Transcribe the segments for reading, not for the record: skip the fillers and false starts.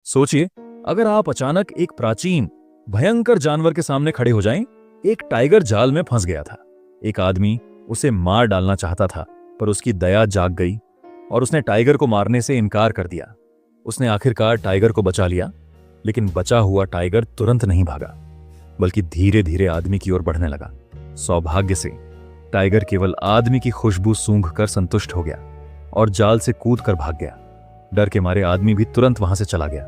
सोचिए, अगर आप अचानक एक प्राचीन भयंकर जानवर के सामने खड़े हो जाएं। एक टाइगर जाल में फंस गया था। एक आदमी उसे मार डालना चाहता था, पर उसकी दया जाग गई और उसने टाइगर को मारने से इनकार कर दिया। उसने आखिरकार टाइगर को बचा लिया, लेकिन बचा हुआ टाइगर तुरंत नहीं भागा, बल्कि धीरे धीरे आदमी की ओर बढ़ने लगा। सौभाग्य से टाइगर केवल आदमी की खुशबू सूंघकर संतुष्ट हो गया और जाल से कूद कर भाग गया। डर के मारे आदमी भी तुरंत वहां से चला गया,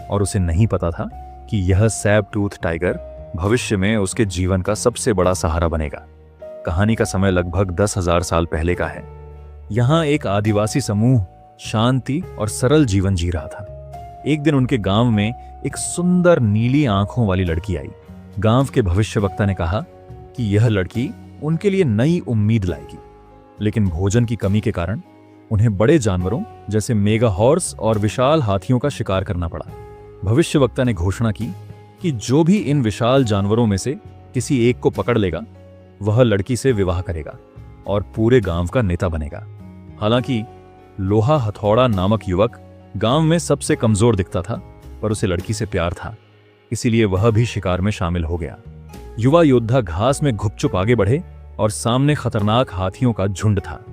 और उसे नहीं पता था कि यह सैब टूथ टाइगर भविष्य में उसके जीवन का सबसे बड़ा सहारा बनेगा। कहानी का समय लगभग 10,000 साल पहले का है। यहाँ एक आदिवासी समूह शांति और सरल जीवन जी रहा था। एक दिन उनके गांव में एक सुंदर नीली आंखों वाली लड़की आई। गांव के भविष्यवक्ता ने कहा कि यह लड़की उनके लिए नई उम्मीद लाएगी, लेकिन भोजन की कमी के कारण उन्हें बड़े जानवरों जैसे मेगा हॉर्स और विशाल हाथियों का शिकार करना पड़ा। भविष्यवक्ता ने घोषणा की कि जो भी इन विशाल जानवरों में से किसी एक को पकड़ लेगा, वह लड़की से विवाह करेगा और पूरे गांव का नेता बनेगा। हालांकि लोहा हथौड़ा नामक युवक गांव में सबसे कमजोर दिखता था, पर उसे लड़की से प्यार था, इसीलिए वह भी शिकार में शामिल हो गया। युवा योद्धा घास में गुपचुप आगे बढ़े और सामने खतरनाक हाथियों का झुंड था।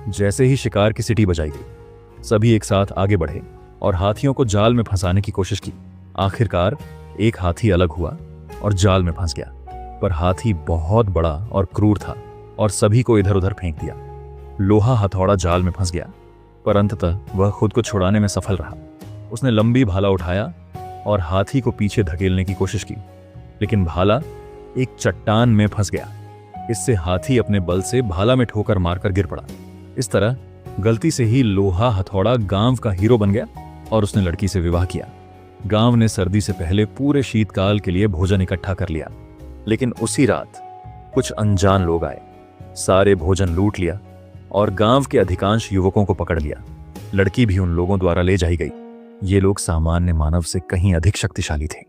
जैसे ही शिकार की सीटी बजाई गई, सभी एक साथ आगे बढ़े और हाथियों को जाल में फंसाने की कोशिश की। आखिरकार एक हाथी अलग हुआ और जाल में फंस गया, पर हाथी बहुत बड़ा और क्रूर था और सभी को इधर उधर फेंक दिया। लोहा हथौड़ा जाल में फंस गया, पर अंततः वह खुद को छुड़ाने में सफल रहा। उसने लंबी भाला उठाया और हाथी को पीछे धकेलने की कोशिश की, लेकिन भाला एक चट्टान में फंस गया। इससे हाथी अपने बल से भाला में ठोकर मारकर गिर पड़ा। इस तरह गलती से ही लोहा हथौड़ा गांव का हीरो बन गया और उसने लड़की से विवाह किया। गांव ने सर्दी से पहले पूरे शीतकाल के लिए भोजन इकट्ठा कर लिया, लेकिन उसी रात कुछ अनजान लोग आए। सारे भोजन लूट लिया और गांव के अधिकांश युवकों को पकड़ लिया। लड़की भी उन लोगों द्वारा ले जाई गई। ये लोग सामान्य मानव से कहीं अधिक शक्तिशाली थे।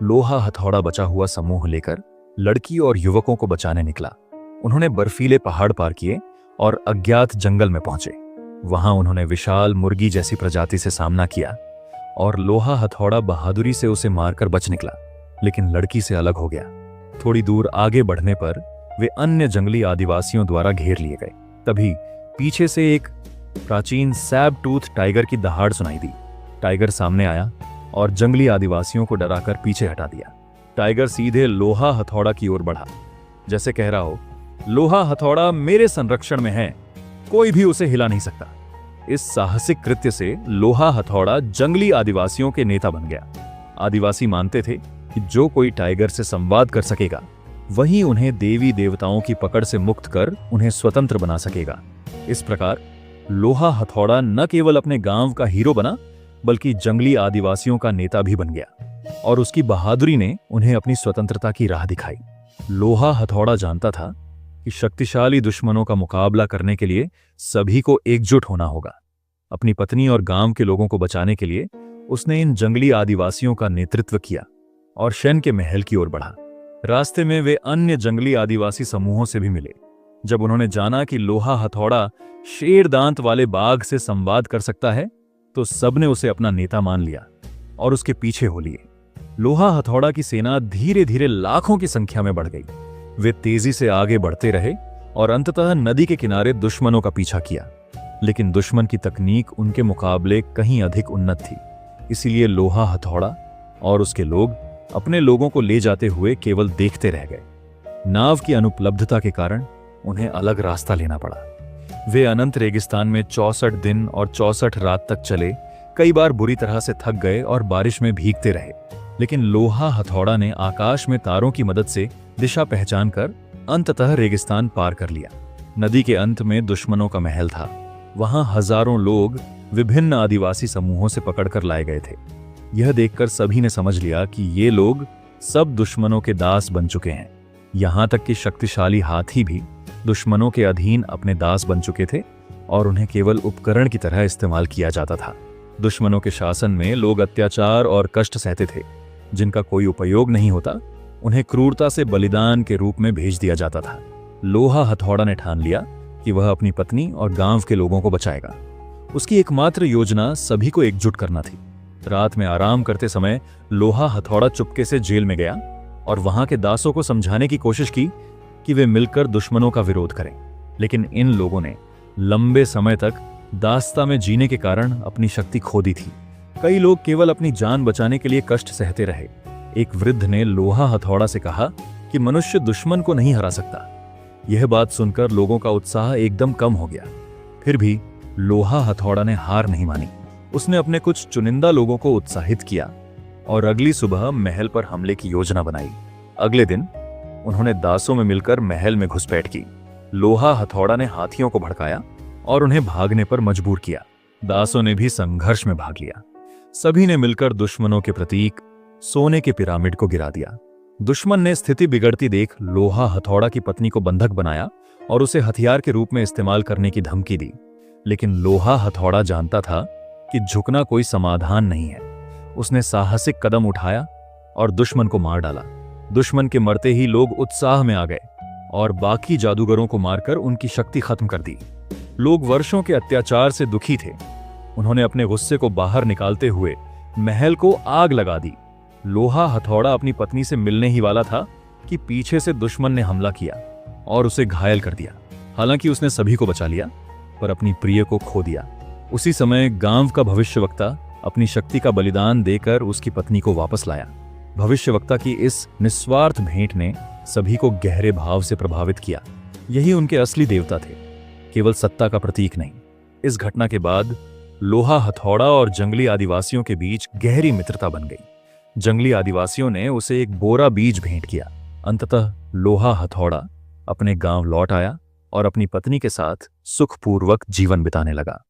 लोहा हथौड़ा बचा हुआ समूह लेकर लड़की और युवकों को बचाने निकला। उन्होंने बर्फीले पहाड़ पार किए और अज्ञात जंगल में पहुंचे। वहां उन्होंने विशाल मुर्गी जैसी प्रजाति से सामना किया और लोहा हथौड़ा बहादुरी से उसे मारकर बच निकला, लेकिन लड़की से अलग हो गया। थोड़ी दूर आगे बढ़ने पर वे अन्य जंगली आदिवासियों द्वारा घेर लिए गए। तभी पीछे से एक प्राचीन सैब टूथ टाइगर की दहाड़ सुनाई दी। टाइगर सामने आया और जंगली आदिवासियों को डराकर पीछे हटा दिया। टाइगर सीधे लोहा हथौड़ा की ओर बढ़ा, जैसे कह रहा हो, लोहा हथौड़ा मेरे संरक्षण में है, कोई भी उसे हिला नहीं सकता। इस साहसिक कृत्य से लोहा हथौड़ा जंगली आदिवासियों के नेता बन गया। आदिवासी मानते थे कि जो कोई टाइगर से संवाद कर सकेगा, वही उन्हें देवी देवताओं की पकड़ से मुक्त कर उन्हें स्वतंत्र बना सकेगा। इस प्रकार लोहा हथौड़ा न केवल अपने गांव का हीरो बना, बल्कि जंगली आदिवासियों का नेता भी बन गया और उसकी बहादुरी ने उन्हें अपनी स्वतंत्रता की राह दिखाई। लोहा हथौड़ा जानता था कि शक्तिशाली दुश्मनों का मुकाबला करने के लिए सभी को एकजुट होना होगा। अपनी पत्नी और गांव के लोगों को बचाने के लिए उसने इन जंगली आदिवासियों का नेतृत्व किया और शेन के महल की ओर बढ़ा। रास्ते में वे अन्य जंगली आदिवासी समूहों से भी मिले। जब उन्होंने जाना कि लोहा हथौड़ा शेर दांत वाले बाघ से संवाद कर सकता है, तो सबने उसे अपना नेता मान लिया और उसके पीछे हो लिए। लोहा हथौड़ा की सेना धीरे धीरे लाखों की संख्या में बढ़ गई। वे तेजी से आगे बढ़ते रहे और अंततः नदी के किनारे दुश्मनों का पीछा किया, लेकिन दुश्मन की तकनीक उनके मुकाबले कहीं अधिक उन्नत थी। इसीलिए लोहा हथौड़ा और उसके लोग अपने लोगों को ले जाते हुए केवल देखते रह गए। नाव की अनुपलब्धता के कारण उन्हें अलग रास्ता लेना पड़ा। वे अनंत रेगिस्तान में 64 दिन और 64 रात तक चले। कई बार बुरी तरह से थक गए और बारिश में भीगते रहे, लेकिन लोहा हथौड़ा ने आकाश में तारों की मदद से दिशा पहचान कर अंततः रेगिस्तान पार कर लिया। नदी के अंत में दुश्मनों का महल था। वहां हजारों लोग विभिन्न आदिवासी समूहों से पकड़कर लाए गए थे। यह देखकर सभी ने समझ लिया कि ये लोग सब दुश्मनों के दास बन चुके हैं। यहां तक कि शक्तिशाली हाथी भी दुश्मनों के अधीन अपने दास बन चुके थे और उन्हें केवल उपकरण की तरह इस्तेमाल किया जाता था। दुश्मनों के शासन में लोग अत्याचार और कष्ट सहते थे। जिनका कोई उपयोग नहीं होता, उन्हें क्रूरता से बलिदान के रूप में भेज दिया जाता था। लोहा हथौड़ा ने ठान लिया कि वह अपनी पत्नी और गांव के लोगों को बचाएगा। उसकी एकमात्र योजना सभी को एकजुट करना थी। रात में आराम करते समय लोहा हथौड़ा चुपके से जेल में गया और वहां के दासों को समझाने की कोशिश की कि वे मिलकर दुश्मनों का विरोध करें। लेकिन इन लोगों ने लंबे समय तक दास्ता में जीने के कारण अपनी शक्ति खो दी थी। कई लोग केवल अपनी जान बचाने के लिए कष्ट सहते रहे। एक वृद्ध ने लोहा हथौड़ा से कहा कि मनुष्य दुश्मन को नहीं हरा सकता। यह बात सुनकर लोगों का उत्साह एकदम कम हो गया। फिर भी लोहा हथौड़ा ने हार नहीं मानी। उसने अपने कुछ चुनिंदा लोगों को उत्साहित किया और अगली सुबह महल पर हमले की योजना बनाई। अगले दिन उन्होंने दासों में मिलकर महल में घुसपैठ की। लोहा हथौड़ा ने हाथियों को भड़काया और उन्हें भागने पर मजबूर किया। दासों ने भी संघर्ष में भाग लिया। सभी ने मिलकर दुश्मनों के प्रतीक सोने के पिरामिड को गिरा दिया। दुश्मन ने स्थिति बिगड़ती देख लोहा हथौड़ा की पत्नी को बंधक बनाया और उसे हथियार के रूप में इस्तेमाल करने की धमकी दी। लेकिन लोहा हथौड़ा जानता था कि झुकना कोई समाधान नहीं है। उसने साहसिक कदम उठाया और दुश्मन को मार डाला। दुश्मन के मरते ही लोग उत्साह में आ गए और बाकी जादूगरों को मारकर उनकी शक्ति खत्म कर दी। लोग वर्षों के अत्याचार से दुखी थे। उन्होंने अपने गुस्से को बाहर निकालते हुए महल को आग लगा दी। लोहा हथौड़ा अपनी पत्नी से मिलने ही वाला था कि पीछे से दुश्मन ने हमला किया और उसे घायल कर दिया। हालांकि उसने सभी को बचा लिया, पर अपनी प्रिय को खो दिया। उसी समय गांव का भविष्यवक्ता अपनी शक्ति का बलिदान देकर उसकी पत्नी को वापस लाया। भविष्यवक्ता की इस निस्वार्थ भेंट ने सभी को गहरे भाव से प्रभावित किया। यही उनके असली देवता थे, केवल सत्ता का प्रतीक नहीं। इस घटना के बाद लोहा हथौड़ा और जंगली आदिवासियों के बीच गहरी मित्रता बन गई। जंगली आदिवासियों ने उसे एक बोरा बीज भेंट किया। अंततः लोहा हथौड़ा अपने गांव लौट आया और अपनी पत्नी के साथ सुखपूर्वक जीवन बिताने लगा।